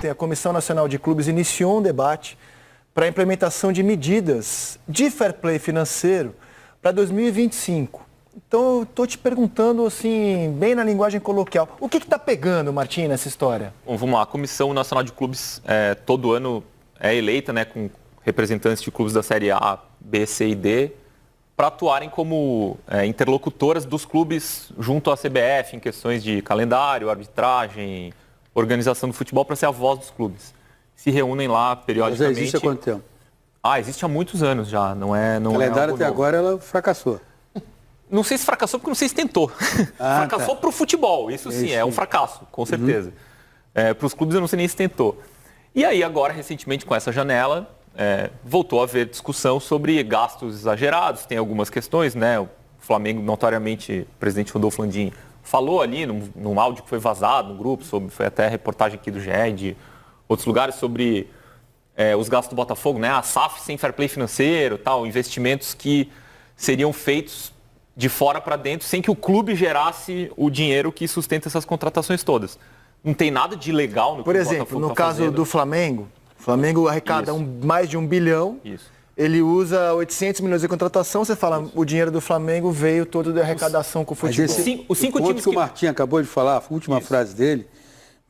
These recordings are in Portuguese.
ontem a Comissão Nacional de Clubes iniciou um debate para a implementação de medidas de fair play financeiro para 2025. Então, eu estou te perguntando, assim, bem na linguagem coloquial, o que está pegando, Martim, nessa história? Bom, vamos lá. A Comissão Nacional de Clubes todo ano é eleita, né, com representantes de clubes da Série A, B, C e D, para atuarem como interlocutoras dos clubes junto à CBF em questões de calendário, arbitragem, organização do futebol, para ser a voz dos clubes. Se reúnem lá periodicamente. Mas já existe há quanto tempo? Existe há muitos anos já. Não o calendário até agora ela fracassou. Não sei se fracassou porque não sei se tentou. Fracassou para o futebol, isso sim, é um fracasso, com certeza. Para os clubes eu não sei nem se tentou. E aí agora, recentemente, com essa janela, voltou a haver discussão sobre gastos exagerados, tem algumas questões, né? O Flamengo, notoriamente, o presidente Rodolfo Landim falou ali num áudio que foi vazado no grupo, foi até reportagem aqui do GE, de outros lugares, sobre os gastos do Botafogo, né? A SAF sem fair play financeiro, tal, investimentos que seriam feitos de fora para dentro, sem que o clube gerasse o dinheiro que sustenta essas contratações todas. Não tem nada de legal no que Por exemplo, no caso do Flamengo, o Flamengo arrecada mais de 1 bilhão, ele usa 800 milhões de contratação, você fala, o dinheiro do Flamengo veio todo de arrecadação com o futebol. Os 5 times que o Martim acabou de falar, a última frase dele,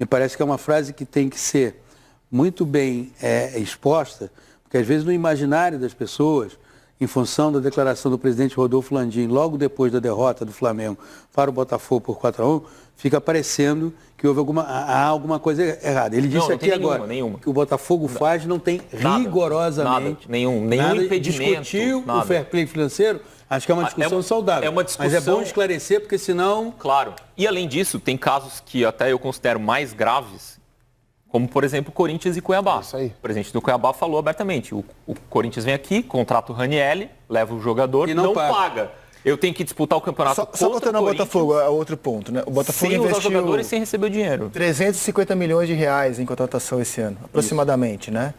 me parece que é uma frase que tem que ser muito bem exposta, porque às vezes no imaginário das pessoas, em função da declaração do presidente Rodolfo Landim, logo depois da derrota do Flamengo para o Botafogo por 4-1, fica parecendo que há alguma coisa errada. Ele disse aqui agora que o Botafogo faz não tem rigorosamente nenhum impedimento. Discutir o fair play financeiro, acho que é uma discussão saudável. É uma discussão... Mas é bom esclarecer, porque senão... Claro. E além disso, tem casos que até eu considero mais graves, como, por exemplo, Corinthians e Cuiabá. Isso aí. O presidente do Cuiabá falou abertamente, o Corinthians vem aqui, contrata o Ranieri, leva o jogador e não paga. Eu tenho que disputar o campeonato Só voltando ao Botafogo, é outro ponto, né? O Botafogo investiu usar jogadores sem receber o dinheiro. 350 milhões de reais em contratação esse ano, aproximadamente, né?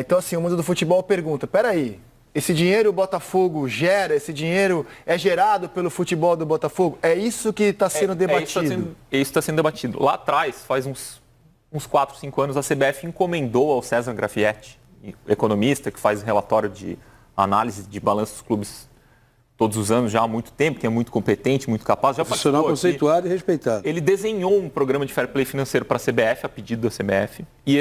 Então, assim, o mundo do futebol pergunta, peraí, esse dinheiro o Botafogo gera, esse dinheiro é gerado pelo futebol do Botafogo? É isso que está sendo debatido? Isso está sendo debatido. Lá atrás, faz uns 4, 5 anos, a CBF encomendou ao César Grafietti, economista, que faz relatório de análise de balanço dos clubes todos os anos, já há muito tempo, que é muito competente, muito capaz. Já profissional conceituado e respeitado. Ele desenhou um programa de fair play financeiro para a CBF, a pedido da CBF, e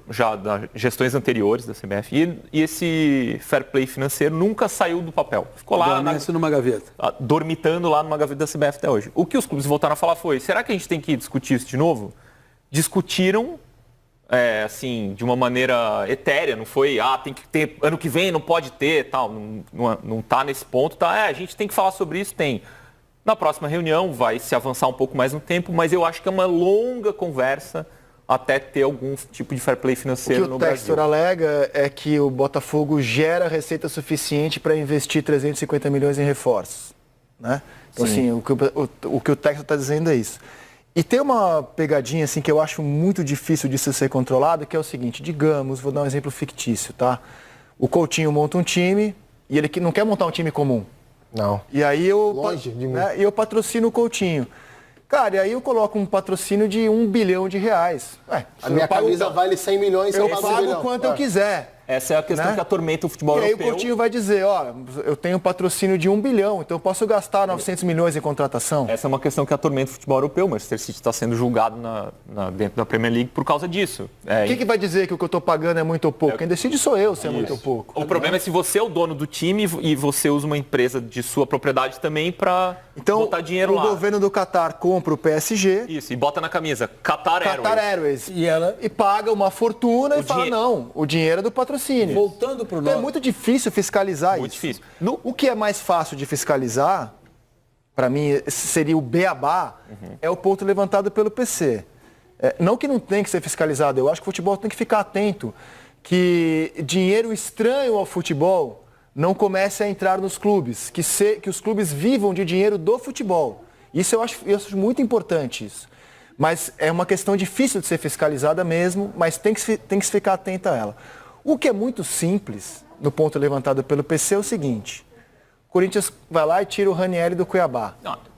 já das gestões anteriores da CBF, e esse fair play financeiro nunca saiu do papel. Ficou lá numa gaveta. Dormitando lá numa gaveta da CBF até hoje. O que os clubes voltaram a falar foi, será que a gente tem que discutir isso de novo? Discutiram, assim, de uma maneira etérea, não foi, tem que ter, ano que vem não pode ter, tal, não tá nesse ponto, tá? A gente tem que falar sobre isso, tem. Na próxima reunião vai se avançar um pouco mais no tempo, mas eu acho que é uma longa conversa até ter algum tipo de fair play financeiro no Brasil. O que o Textor alega é que o Botafogo gera receita suficiente para investir 350 milhões em reforços, né? Então, assim, o que o Textor está dizendo é isso. E tem uma pegadinha assim que eu acho muito difícil de ser controlado, que é o seguinte, digamos, vou dar um exemplo fictício, tá? O Coutinho monta um time e ele não quer montar um time comum. Não. E aí eu patrocino o Coutinho. Cara, e aí eu coloco um patrocínio de 1 bilhão de reais. A minha camisa vale 100 milhões, eu pago quanto eu quiser. Essa é a questão que atormenta o futebol europeu. E aí o Coutinho vai dizer, eu tenho um patrocínio de 1 bilhão, então eu posso gastar 900 milhões em contratação. Essa é uma questão que atormenta o futebol europeu. O Manchester City está sendo julgado dentro da Premier League por causa disso. Quem que vai dizer que o que eu estou pagando é muito ou pouco? Quem decide sou eu se é muito ou pouco. O problema é se você é o dono do time e você usa uma empresa de sua propriedade também para botar dinheiro lá. Então o governo do Qatar compra o PSG. Isso, e bota na camisa Qatar Airways. E paga uma fortuna fala, não, o dinheiro é do patrocínio. Voltando para o então é muito difícil fiscalizar isso. Muito difícil. O que é mais fácil de fiscalizar, para mim, seria o beabá, é o ponto levantado pelo PC. Não que não tem que ser fiscalizado, eu acho que o futebol tem que ficar atento que dinheiro estranho ao futebol não comece a entrar nos clubes, que os clubes vivam de dinheiro do futebol. Isso eu acho muito importante isso. Mas é uma questão difícil de ser fiscalizada mesmo, mas tem que se ficar atento a ela. O que é muito simples, no ponto levantado pelo PC, é o seguinte. O Corinthians vai lá e tira o Ranieri do Cuiabá.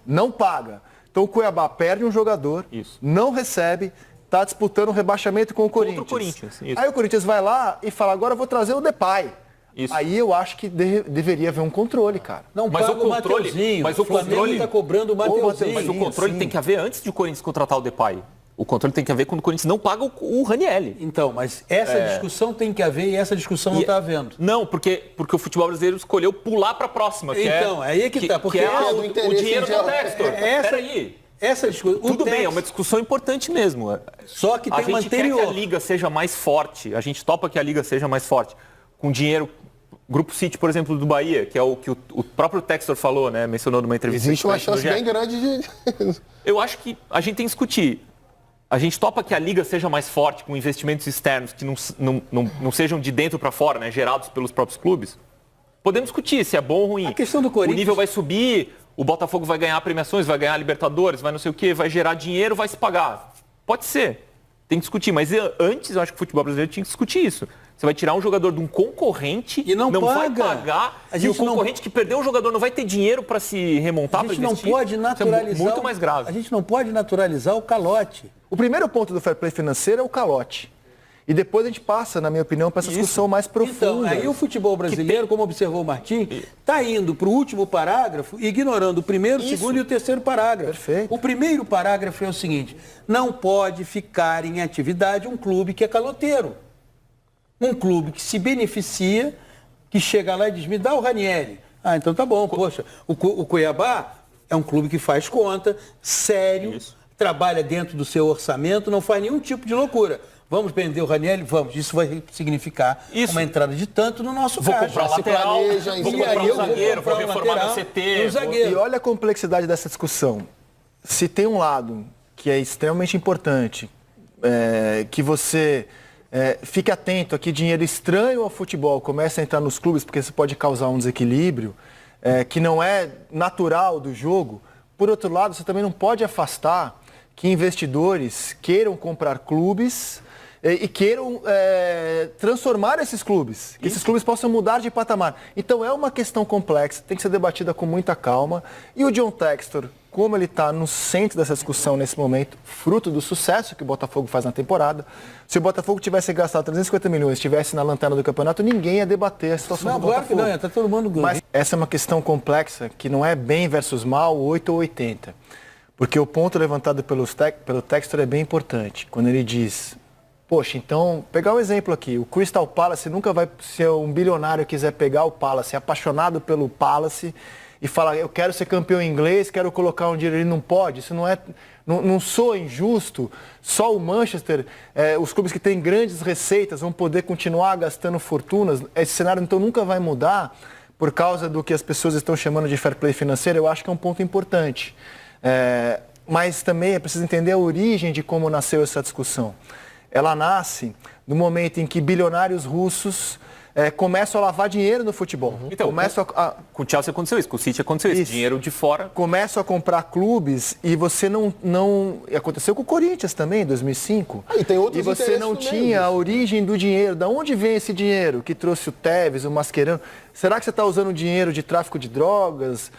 Não paga. Então o Cuiabá perde um jogador, não recebe, está disputando o rebaixamento com o Corinthians. Contra o Corinthians, isso. Aí o Corinthians vai lá e fala, agora eu vou trazer o Depay. Isso. Aí eu acho que deveria haver um controle, cara. Não Mas paga o controle- Mateuzinho. mas o Flamengo controle- está cobrando o Mateuzinho. Mas o controle sim. tem que haver antes de o Corinthians contratar o Depay. O controle tem que haver quando o Corinthians não paga o Ranieri. Então, mas essa discussão tem que haver e essa discussão não está havendo. Não, porque o futebol brasileiro escolheu pular para a próxima. Que Então, aí é que tá, porque que é o do interesse dinheiro geral. do Textor. Peraí. Essa discussão. Tudo bem, é uma discussão importante mesmo. Só que A tem uma gente quer que a anterior. liga seja mais forte. A gente topa que a liga seja mais forte. Com dinheiro. Grupo City, por exemplo, do Bahia, que é o que o próprio Textor falou, né? Mencionou numa entrevista. Existe uma no chance GE. bem grande de... Eu acho que a gente tem que discutir. A gente topa que a liga seja mais forte, com investimentos externos que não sejam de dentro para fora, né? Gerados pelos próprios clubes. Podemos discutir se é bom ou ruim. A questão do Corinthians- O nível vai subir, o Botafogo vai ganhar premiações, vai ganhar Libertadores, vai não sei o quê, vai gerar dinheiro, vai se pagar. Pode ser. Tem que discutir. Mas antes, eu acho que o futebol brasileiro tinha que discutir isso. Você vai tirar um jogador de um concorrente E não vai paga. pagar, A e gente o concorrente que perdeu o jogador não vai ter dinheiro para se remontar, A para gente não investir. pode Isso naturalizar. é muito mais grave. A gente não pode naturalizar o calote. O primeiro ponto do fair play financeiro é o calote. E depois a gente passa, na minha opinião, para essa discussão mais Então, profunda. aí o futebol brasileiro, como observou o Martim, está indo para o último parágrafo, ignorando o primeiro, o segundo e o terceiro parágrafo. Perfeito. O primeiro parágrafo é o seguinte: não pode ficar em atividade um clube que é caloteiro. Um clube que se beneficia, que chega lá e diz, me dá o Ranieri. Ah, então tá bom, poxa. O Cuiabá é um clube que faz conta, sério, Isso. trabalha dentro do seu orçamento, não faz nenhum tipo de loucura. Vamos vender o Ranieri? Vamos. Isso vai significar Isso. uma entrada de tanto no nosso Vou caixa. comprar se lateral, planeja, vou e comprar aí um eu vou zagueiro, vou comprar um reformar lateral meu CT. e um zagueiro. E olha a complexidade dessa discussão. Se tem um lado que é extremamente importante, que você fique atento a que dinheiro estranho ao futebol comece a entrar nos clubes, porque isso pode causar um desequilíbrio, que não é natural do jogo. Por outro lado, você também não pode afastar que investidores queiram comprar clubes e queiram transformar esses clubes, que esses clubes possam mudar de patamar. Então é uma questão complexa, tem que ser debatida com muita calma. E o John Textor, como ele está no centro dessa discussão nesse momento, fruto do sucesso que o Botafogo faz na temporada, se o Botafogo tivesse gastado 350 milhões, estivesse na lanterna do campeonato, ninguém ia debater a situação Não, do claro que Botafogo. não, está todo mundo ganhando. Mas essa é uma questão complexa, que não é bem versus mal, 8 ou 80. Porque o ponto levantado pelo Textor é bem importante. Quando ele diz, poxa, então, pegar um exemplo aqui, o Crystal Palace nunca vai ser um bilionário que quiser pegar o Palace, apaixonado pelo Palace, e falar, eu quero ser campeão inglês, quero colocar um dinheiro, ele não pode, isso não soa injusto, só o Manchester, os clubes que têm grandes receitas vão poder continuar gastando fortunas, esse cenário então nunca vai mudar por causa do que as pessoas estão chamando de fair play financeiro, eu acho que é um ponto importante. Mas também é preciso entender a origem de como nasceu essa discussão. Ela nasce no momento em que bilionários russos começam a lavar dinheiro no futebol. Então, com o Chelsea aconteceu isso, com o City aconteceu isso. Dinheiro de fora. Começam a comprar clubes e você não... Aconteceu com o Corinthians também, em 2005. E tem outros E você interesses não no meio tinha a disso. origem do dinheiro. Da onde vem esse dinheiro que trouxe o Tevez, o Mascherano? Será que você está usando dinheiro de tráfico de drogas,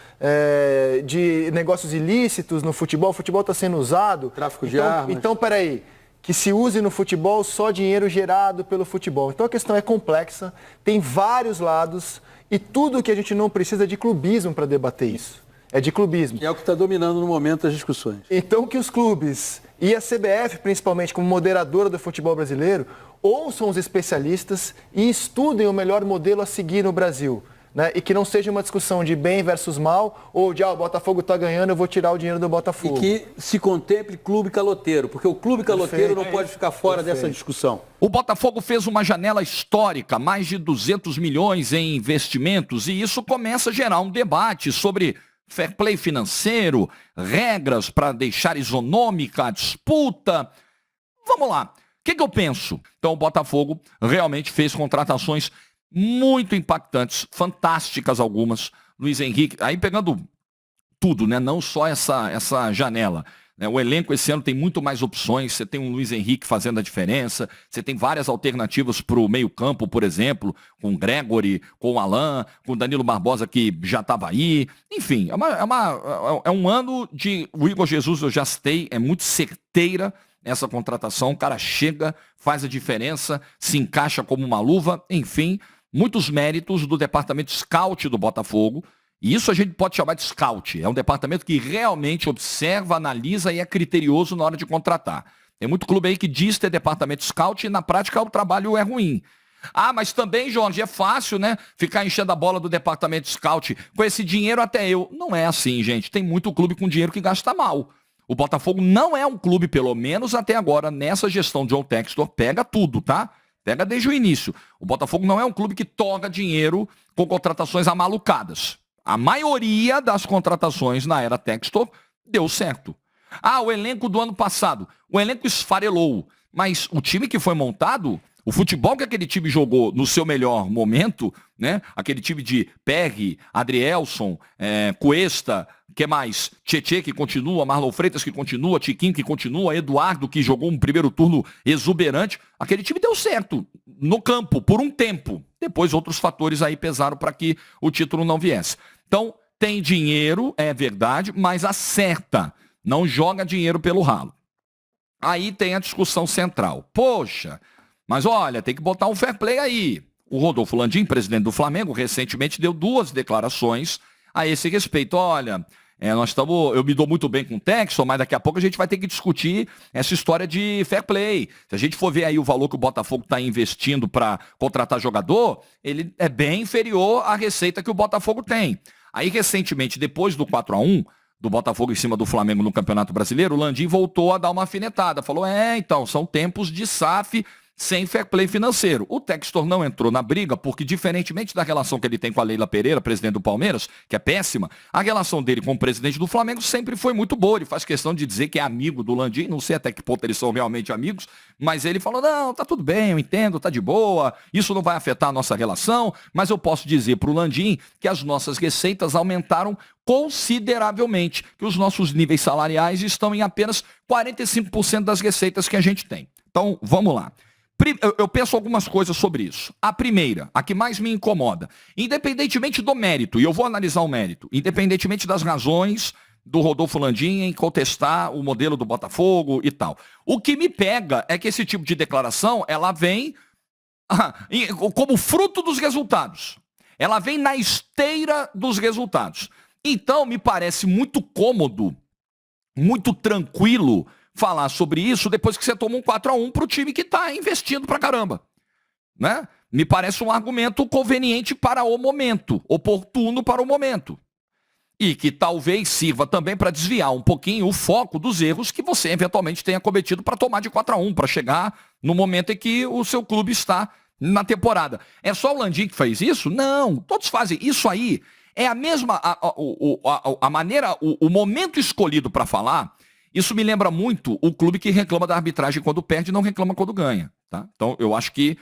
de negócios ilícitos no futebol? O futebol está sendo usado? Tráfico de armas. Então, peraí. Que se use no futebol só dinheiro gerado pelo futebol. Então a questão é complexa, tem vários lados e tudo que a gente não precisa é de clubismo para debater isso. É de clubismo. E é o que está dominando no momento as discussões. Então que os clubes e a CBF, principalmente como moderadora do futebol brasileiro, ouçam os especialistas e estudem o melhor modelo a seguir no Brasil. Né? E que não seja uma discussão de bem versus mal, ou de o Botafogo está ganhando, eu vou tirar o dinheiro do Botafogo. E que se contemple clube caloteiro, porque o clube caloteiro não pode ficar fora dessa discussão. O Botafogo fez uma janela histórica, mais de 200 milhões em investimentos, e isso começa a gerar um debate sobre fair play financeiro, regras para deixar isonômica a disputa. Vamos lá. O que eu penso? Então o Botafogo realmente fez contratações muito impactantes, fantásticas algumas. Luiz Henrique, aí pegando tudo, né? Não só essa janela. Né? O elenco esse ano tem muito mais opções. Você tem um Luiz Henrique fazendo a diferença. Você tem várias alternativas para o meio-campo, por exemplo, com o Gregory, com o Alain, com o Danilo Barbosa, que já estava aí. Enfim, é um ano de... O Igor Jesus, eu já citei, é muito certeira essa contratação. O cara chega, faz a diferença, se encaixa como uma luva, enfim, muitos méritos do departamento scout do Botafogo. E isso a gente pode chamar de scout. É um departamento que realmente observa, analisa e é criterioso na hora de contratar. Tem muito clube aí que diz ter departamento scout e na prática o trabalho é ruim. Ah, mas também, Jorge, é fácil, né? Ficar enchendo a bola do departamento scout. Com esse dinheiro até eu. Não é assim, gente. Tem muito clube com dinheiro que gasta mal. O Botafogo não é um clube, pelo menos até agora, nessa gestão de John Textor, pega tudo, tá? Pega desde o início. O Botafogo não é um clube que toca dinheiro com contratações amalucadas. A maioria das contratações na era Textor deu certo. Ah, o elenco do ano passado. O elenco esfarelou. Mas o time que foi montado, o futebol que aquele time jogou no seu melhor momento, né? Aquele time de Perry, Adrielson, Cuesta, que mais? Tietê que continua, Marlon Freitas que continua, Tiquinho que continua, Eduardo que jogou um primeiro turno exuberante. Aquele time deu certo no campo por um tempo. Depois outros fatores aí pesaram para que o título não viesse. Então, tem dinheiro, é verdade, mas acerta. Não joga dinheiro pelo ralo. Aí tem a discussão central. Poxa, mas olha, tem que botar um fair play aí. O Rodolfo Landim, presidente do Flamengo, recentemente deu 2 declarações a esse respeito. Olha, eu me dou muito bem com o Textor, mas daqui a pouco a gente vai ter que discutir essa história de fair play. Se a gente for ver aí o valor que o Botafogo está investindo para contratar jogador, ele é bem inferior à receita que o Botafogo tem. Aí, recentemente, depois do 4-1, do Botafogo em cima do Flamengo no Campeonato Brasileiro, o Landim voltou a dar uma afinetada. Falou, então, são tempos de SAF sem fair play financeiro. O Textor não entrou na briga porque, diferentemente da relação que ele tem com a Leila Pereira, presidente do Palmeiras, que é péssima, a relação dele com o presidente do Flamengo sempre foi muito boa. Ele faz questão de dizer que é amigo do Landim, não sei até que ponto eles são realmente amigos, mas ele falou, não, tá tudo bem, eu entendo, tá de boa, isso não vai afetar a nossa relação, mas eu posso dizer pro Landim que as nossas receitas aumentaram consideravelmente, que os nossos níveis salariais estão em apenas 45% das receitas que a gente tem. Então, vamos lá. Eu penso algumas coisas sobre isso. A primeira, a que mais me incomoda, independentemente do mérito, e eu vou analisar o mérito, independentemente das razões do Rodolfo Landim em contestar o modelo do Botafogo e tal. O que me pega é que esse tipo de declaração, ela vem como fruto dos resultados. Ela vem na esteira dos resultados. Então, me parece muito cômodo, muito tranquilo falar sobre isso depois que você toma um 4-1 para o time que está investindo pra caramba. Né? Me parece um argumento conveniente para o momento, oportuno para o momento. E que talvez sirva também para desviar um pouquinho o foco dos erros que você eventualmente tenha cometido para tomar de 4-1, para chegar no momento em que o seu clube está na temporada. É só o Landim que faz isso? Não, todos fazem. Isso aí é a mesma, a maneira, o momento escolhido para falar. Isso me lembra muito o clube que reclama da arbitragem quando perde e não reclama quando ganha. Tá? Então, eu acho que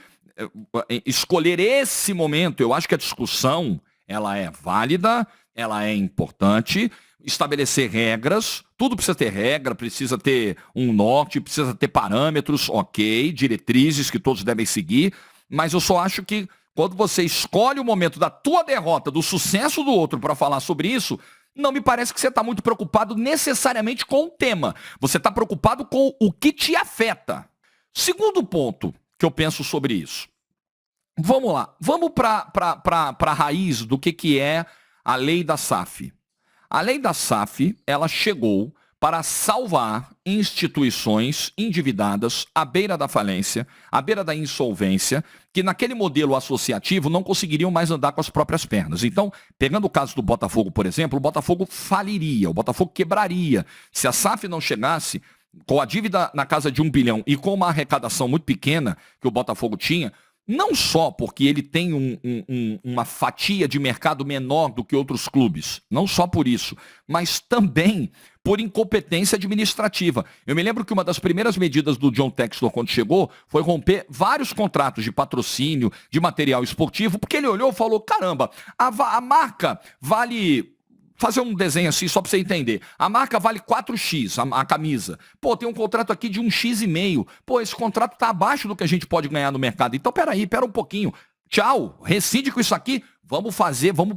escolher esse momento, eu acho que a discussão ela é válida, ela é importante, estabelecer regras, tudo precisa ter regra, precisa ter um norte, precisa ter parâmetros, ok, diretrizes que todos devem seguir, mas eu só acho que quando você escolhe o momento da tua derrota, do sucesso do outro para falar sobre isso, não me parece que você está muito preocupado necessariamente com o tema. Você está preocupado com o que te afeta. Segundo ponto que eu penso sobre isso. Vamos lá. Vamos para a raiz do que é a lei da SAF. A lei da SAF, ela chegou para salvar instituições endividadas à beira da falência, à beira da insolvência, que naquele modelo associativo não conseguiriam mais andar com as próprias pernas. Então, pegando o caso do Botafogo, por exemplo, o Botafogo faliria, o Botafogo quebraria. Se a SAF não chegasse, com a dívida na casa de 1 bilhão e com uma arrecadação muito pequena que o Botafogo tinha, não só porque ele tem uma fatia de mercado menor do que outros clubes, não só por isso, mas também por incompetência administrativa. Eu me lembro que uma das primeiras medidas do John Textor quando chegou foi romper vários contratos de patrocínio, de material esportivo, porque ele olhou e falou, caramba, a marca vale... Fazer um desenho assim, só para você entender. A marca vale 4x, a camisa. Pô, tem um contrato aqui de 1,5x. Pô, esse contrato está abaixo do que a gente pode ganhar no mercado. Então, pera um pouquinho. Tchau, rescinde com isso aqui. Vamos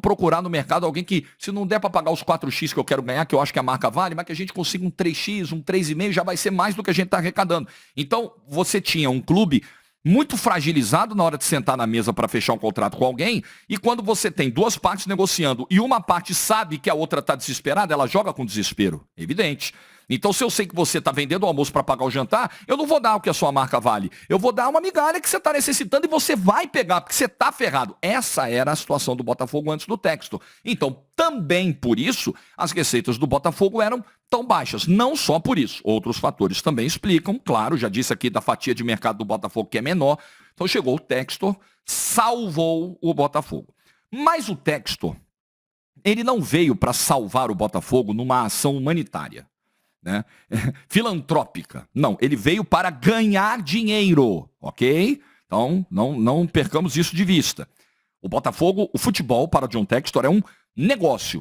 procurar no mercado alguém que, se não der para pagar os 4x que eu quero ganhar, que eu acho que a marca vale, mas que a gente consiga um 3x, um 3,5, já vai ser mais do que a gente está arrecadando. Então, você tinha um clube muito fragilizado na hora de sentar na mesa para fechar um contrato com alguém, e quando você tem duas partes negociando e uma parte sabe que a outra está desesperada, ela joga com desespero, evidente. Então, se eu sei que você está vendendo o almoço para pagar o jantar, eu não vou dar o que a sua marca vale. Eu vou dar uma migalha que você está necessitando e você vai pegar, porque você está ferrado. Essa era a situação do Botafogo antes do Textor. Então, também por isso, as receitas do Botafogo eram tão baixas. Não só por isso. Outros fatores também explicam. Claro, já disse aqui da fatia de mercado do Botafogo que é menor. Então, chegou o Textor, salvou o Botafogo. Mas o Textor, ele não veio para salvar o Botafogo numa ação humanitária, né? Filantrópica. Não, ele veio para ganhar dinheiro, ok? Então, não percamos isso de vista. O Botafogo, o futebol para John Textor é um negócio.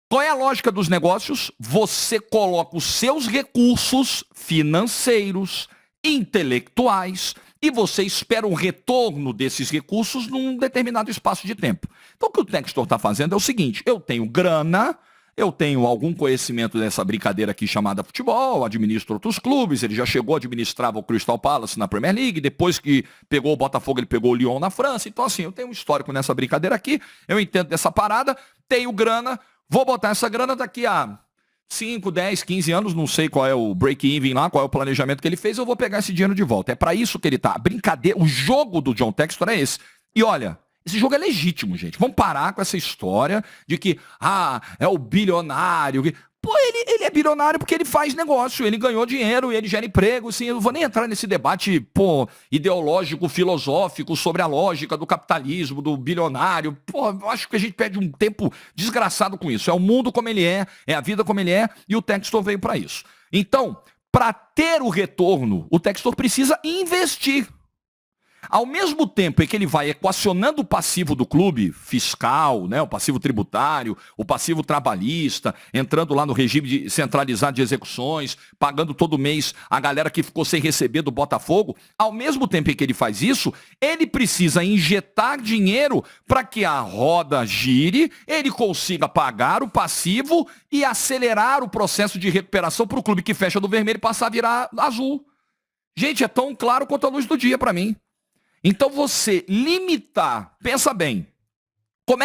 Qual é a lógica dos negócios? Você coloca os seus recursos financeiros, intelectuais, e você espera um retorno desses recursos num determinado espaço de tempo. Então, o que o Textor está fazendo é o seguinte: eu tenho grana, eu tenho algum conhecimento dessa brincadeira aqui chamada futebol, administro outros clubes, ele já chegou, administrava o Crystal Palace na Premier League, depois que pegou o Botafogo, ele pegou o Lyon na França. Então, assim, eu tenho um histórico nessa brincadeira aqui, eu entendo dessa parada, tenho grana, vou botar essa grana daqui a 5, 10, 15 anos, não sei qual é o break-even lá, qual é o planejamento que ele fez, eu vou pegar esse dinheiro de volta. É para isso que ele tá. A brincadeira, o jogo do John Textor é esse. E olha, esse jogo é legítimo, gente. Vamos parar com essa história de que, é o bilionário. Pô, ele é bilionário porque ele faz negócio, ele ganhou dinheiro, ele gera emprego, assim, eu não vou nem entrar nesse debate, ideológico, filosófico, sobre a lógica do capitalismo, do bilionário. Eu acho que a gente perde um tempo desgraçado com isso. É o mundo como ele é a vida como ele é, e o Textor veio para isso. Então, para ter o retorno, o Textor precisa investir. Ao mesmo tempo em que ele vai equacionando o passivo do clube, fiscal, né, o passivo tributário, o passivo trabalhista, entrando lá no regime centralizado de execuções, pagando todo mês a galera que ficou sem receber do Botafogo, ao mesmo tempo em que ele faz isso, ele precisa injetar dinheiro para que a roda gire, ele consiga pagar o passivo e acelerar o processo de recuperação para o clube que fecha do vermelho e passar a virar azul. Gente, é tão claro quanto a luz do dia para mim. Então você limitar, pensa bem, como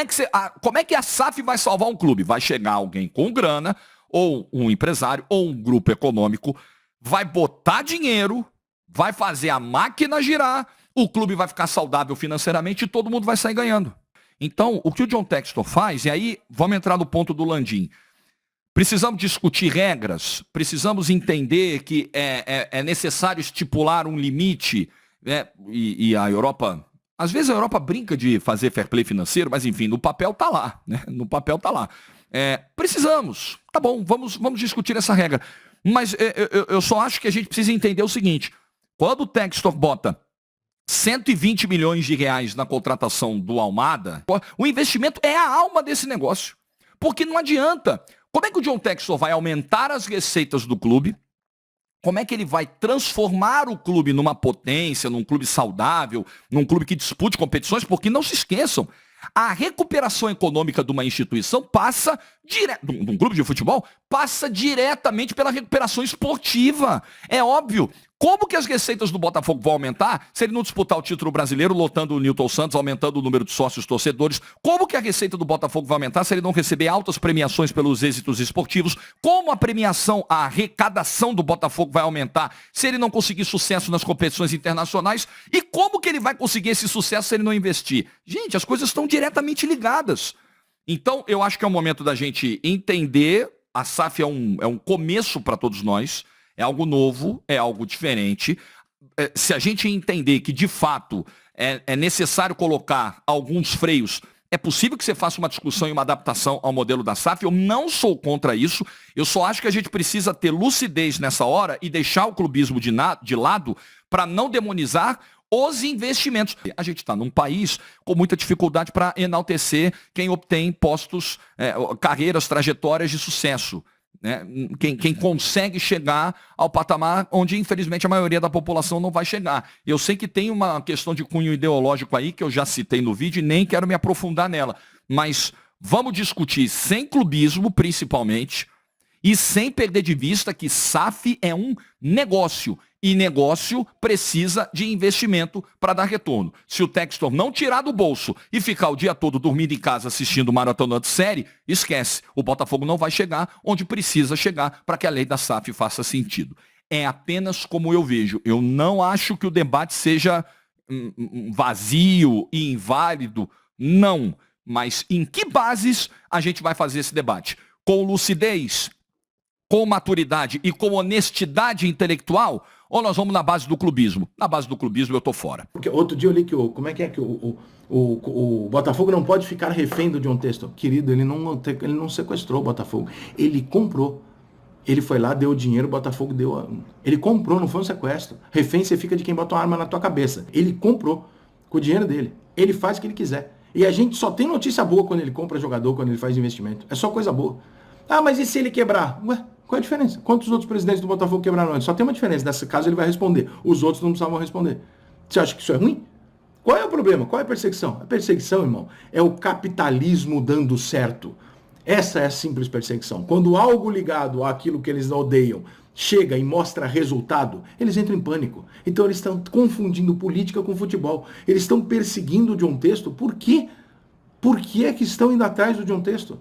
é que a SAF vai salvar um clube? Vai chegar alguém com grana, ou um empresário, ou um grupo econômico, vai botar dinheiro, vai fazer a máquina girar, o clube vai ficar saudável financeiramente e todo mundo vai sair ganhando. Então, o que o John Textor faz, e aí vamos entrar no ponto do Landim. Precisamos discutir regras, precisamos entender que é necessário estipular um limite. E a Europa, às vezes a Europa brinca de fazer fair play financeiro, mas enfim, no papel tá lá, né? No papel tá lá. Precisamos, tá bom, vamos discutir essa regra. Mas eu só acho que a gente precisa entender o seguinte: quando o Textor bota 120 milhões de reais na contratação do Almada, o investimento é a alma desse negócio. Porque não adianta. Como é que o John Textor vai aumentar as receitas do clube? Como é que ele vai transformar o clube numa potência, num clube saudável, num clube que dispute competições? Porque não se esqueçam, a recuperação econômica de uma instituição passa de um clube de futebol, passa diretamente pela recuperação esportiva. É óbvio. Como que as receitas do Botafogo vão aumentar se ele não disputar o título brasileiro, lotando o Newton Santos, aumentando o número de sócios torcedores? Como que a receita do Botafogo vai aumentar se ele não receber altas premiações pelos êxitos esportivos? Como a premiação, a arrecadação do Botafogo vai aumentar se ele não conseguir sucesso nas competições internacionais? E como que ele vai conseguir esse sucesso se ele não investir? Gente, as coisas estão diretamente ligadas. Então, eu acho que é o momento da gente entender. A SAF é um começo para todos nós. É algo novo, é algo diferente. Se a gente entender que, de fato, é necessário colocar alguns freios, é possível que você faça uma discussão e uma adaptação ao modelo da SAF. Eu não sou contra isso. Eu só acho que a gente precisa ter lucidez nessa hora e deixar o clubismo de lado para não demonizar os investimentos. A gente está num país com muita dificuldade para enaltecer quem obtém postos, carreiras, trajetórias de sucesso. né? Quem consegue chegar ao patamar onde, infelizmente, a maioria da população não vai chegar. Eu sei que tem uma questão de cunho ideológico aí, que eu já citei no vídeo e nem quero me aprofundar nela. Mas vamos discutir sem clubismo, principalmente, e sem perder de vista que SAF é um negócio. E negócio precisa de investimento para dar retorno. Se o Textor não tirar do bolso e ficar o dia todo dormindo em casa assistindo maratona de série, esquece. O Botafogo não vai chegar onde precisa chegar para que a lei da SAF faça sentido. É apenas como eu vejo. Eu não acho que o debate seja vazio e inválido. Não. Mas em que bases a gente vai fazer esse debate? Com lucidez? Com maturidade e com honestidade intelectual, ou nós vamos na base do clubismo? Na base do clubismo eu tô fora. Porque outro dia eu li que o Botafogo não pode ficar refém do John Textor. Querido, ele não sequestrou o Botafogo. Ele comprou. Ele foi lá, deu o dinheiro, o Botafogo deu... Ele comprou, não foi um sequestro. Refém você fica de quem bota uma arma na tua cabeça. Ele comprou com o dinheiro dele. Ele faz o que ele quiser. E a gente só tem notícia boa quando ele compra jogador, quando ele faz investimento. É só coisa boa. Ah, mas e se ele quebrar? Ué, qual é a diferença? Quantos outros presidentes do Botafogo quebraram antes? Só tem uma diferença. Nesse caso ele vai responder. Os outros não precisavam responder. Você acha que isso é ruim? Qual é o problema? Qual é a perseguição? A perseguição, irmão, é o capitalismo dando certo. Essa é a simples perseguição. Quando algo ligado àquilo que eles odeiam chega e mostra resultado, eles entram em pânico. Então eles estão confundindo política com futebol. Eles estão perseguindo o John Textor. Por quê? Por que é que estão indo atrás do John Textor?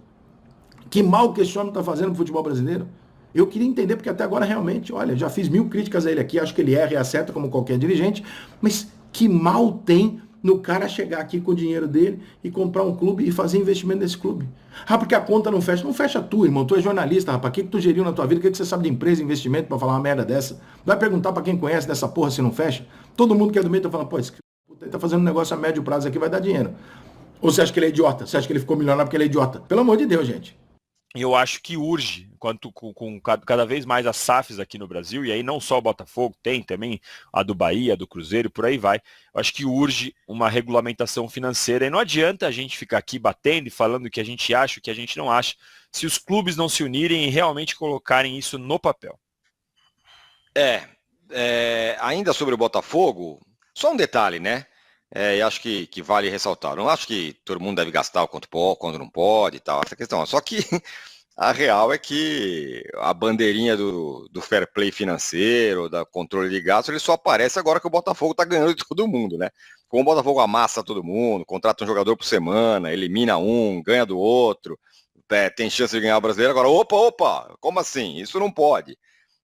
Que mal que esse homem está fazendo no futebol brasileiro? Eu queria entender, porque até agora realmente, olha, já fiz 1000 críticas a ele aqui, acho que ele erra e acerta como qualquer dirigente, mas que mal tem no cara chegar aqui com o dinheiro dele e comprar um clube e fazer investimento nesse clube? Ah, porque a conta não fecha. Não fecha tu, irmão. Tu é jornalista, rapaz. O que tu geriu na tua vida? O que você sabe de empresa e investimento pra falar uma merda dessa? Vai perguntar pra quem conhece dessa porra se não fecha? Todo mundo que é do meio tá falando, pô, esse puta aí tá fazendo um negócio a médio prazo aqui, vai dar dinheiro. Ou você acha que ele é idiota? Você acha que ele ficou milionário porque ele é idiota? Pelo amor de Deus, gente. Eu acho que urge, com cada vez mais as SAFs aqui no Brasil, e aí não só o Botafogo, tem também a do Bahia, a do Cruzeiro, por aí vai. Eu acho que urge uma regulamentação financeira, e não adianta a gente ficar aqui batendo e falando o que a gente acha, o que a gente não acha, se os clubes não se unirem e realmente colocarem isso no papel. Ainda sobre o Botafogo, só um detalhe, né? E acho que vale ressaltar. Não acho que todo mundo deve gastar o quanto pode, quando não pode e tal, essa questão. Só que a real é que a bandeirinha do fair play financeiro, da controle de gastos, ele só aparece agora que o Botafogo está ganhando de todo mundo, né? Como o Botafogo amassa todo mundo, contrata um jogador por semana, elimina um, ganha do outro, tem chance de ganhar o brasileiro. Agora, opa, como assim? Isso não pode.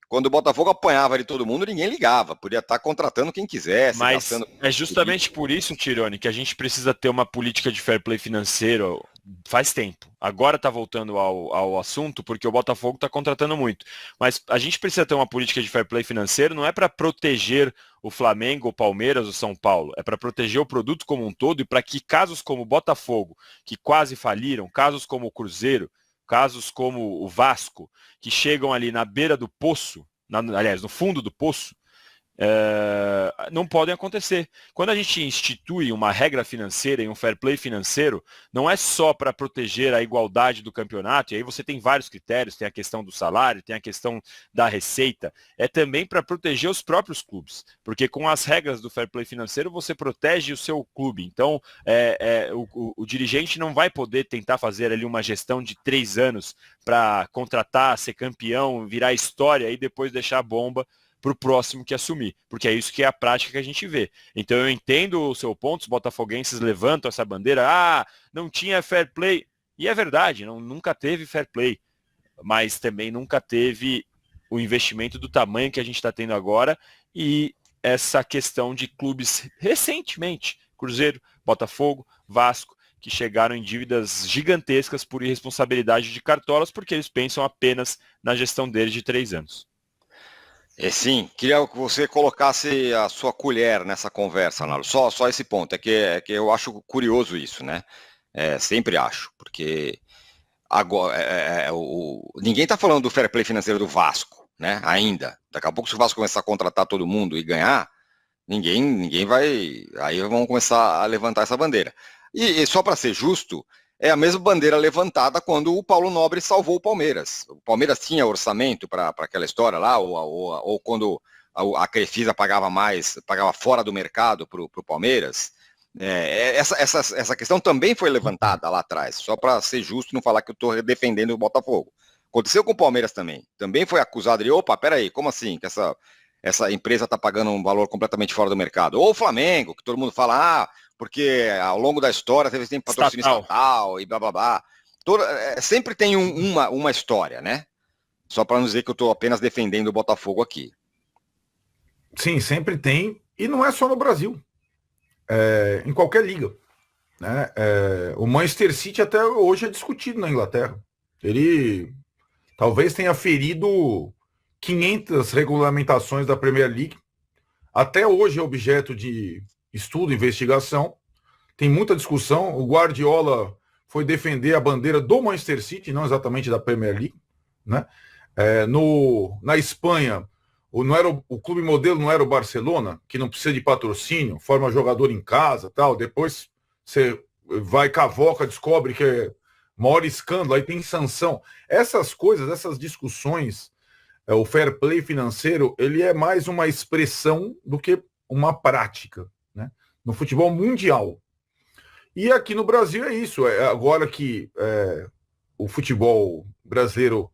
Quando o Botafogo apanhava de todo mundo, ninguém ligava. Podia estar contratando quem quisesse. Mas gastando... é justamente por isso, Tirone, que a gente precisa ter uma política de fair play financeiro faz tempo. Agora está voltando ao assunto, porque o Botafogo está contratando muito. Mas a gente precisa ter uma política de fair play financeiro, não é para proteger o Flamengo, o Palmeiras, o São Paulo. É para proteger o produto como um todo e para que casos como o Botafogo, que quase faliram, casos como o Cruzeiro, casos como o Vasco, que chegam ali na beira do poço, aliás, no fundo do poço, não podem acontecer. Quando a gente institui uma regra financeira e um fair play financeiro, não é só para proteger a igualdade do campeonato, e aí você tem vários critérios, tem a questão do salário, tem a questão da receita, é também para proteger os próprios clubes, porque com as regras do fair play financeiro você protege o seu clube. Então, o dirigente não vai poder tentar fazer ali uma gestão de 3 anos para contratar, ser campeão, virar história e depois deixar a bomba para o próximo que assumir, porque é isso que é a prática que a gente vê. Então eu entendo o seu ponto, os botafoguenses levantam essa bandeira, não tinha fair play, e é verdade, nunca teve fair play, mas também nunca teve o investimento do tamanho que a gente está tendo agora, e essa questão de clubes recentemente, Cruzeiro, Botafogo, Vasco, que chegaram em dívidas gigantescas por irresponsabilidade de cartolas, porque eles pensam apenas na gestão deles de 3 anos. Sim, queria que você colocasse a sua colher nessa conversa, Nalo. Só esse ponto, é que eu acho curioso isso, né? Sempre acho, porque agora ninguém está falando do fair play financeiro do Vasco, né? Ainda. Daqui a pouco, se o Vasco começar a contratar todo mundo e ganhar, ninguém vai... Aí vão começar a levantar essa bandeira. E só para ser justo, é a mesma bandeira levantada quando o Paulo Nobre salvou o Palmeiras. O Palmeiras tinha orçamento para aquela história lá, ou quando a Crefisa pagava fora do mercado para o Palmeiras. Essa questão também foi levantada lá atrás, só para ser justo e não falar que eu estou defendendo o Botafogo. Aconteceu com o Palmeiras também. Também foi acusado de, peraí, como assim que essa empresa está pagando um valor completamente fora do mercado? Ou o Flamengo, que todo mundo fala, porque ao longo da história teve sempre patrocínio estatal e blá blá blá. Sempre tem uma história, né? Só para não dizer que eu estou apenas defendendo o Botafogo aqui. Sim, sempre tem. E não é só no Brasil. Em qualquer liga. Né? O Manchester City até hoje é discutido na Inglaterra. Ele talvez tenha ferido 500 regulamentações da Premier League. Até hoje é objeto de estudo, investigação. Tem muita discussão. O Guardiola foi defender a bandeira do Manchester City, não exatamente da Premier League. Né? Na Espanha, o clube modelo não era o Barcelona, que não precisa de patrocínio, forma jogador em casa, tal. Depois você vai cavoca, descobre que é maior escândalo, aí tem sanção. Essas coisas, essas discussões, o fair play financeiro, ele é mais uma expressão do que uma prática, né? No futebol mundial. E aqui no Brasil é isso. Agora que o futebol brasileiro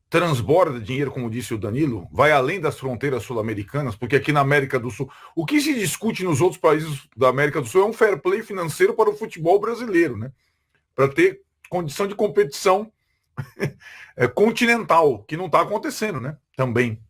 transborda dinheiro, como disse o Danilo, vai além das fronteiras sul-americanas, porque aqui na América do Sul, o que se discute nos outros países da América do Sul é um fair play financeiro para o futebol brasileiro, né? Para ter condição de competição continental, que não está acontecendo, né? Também.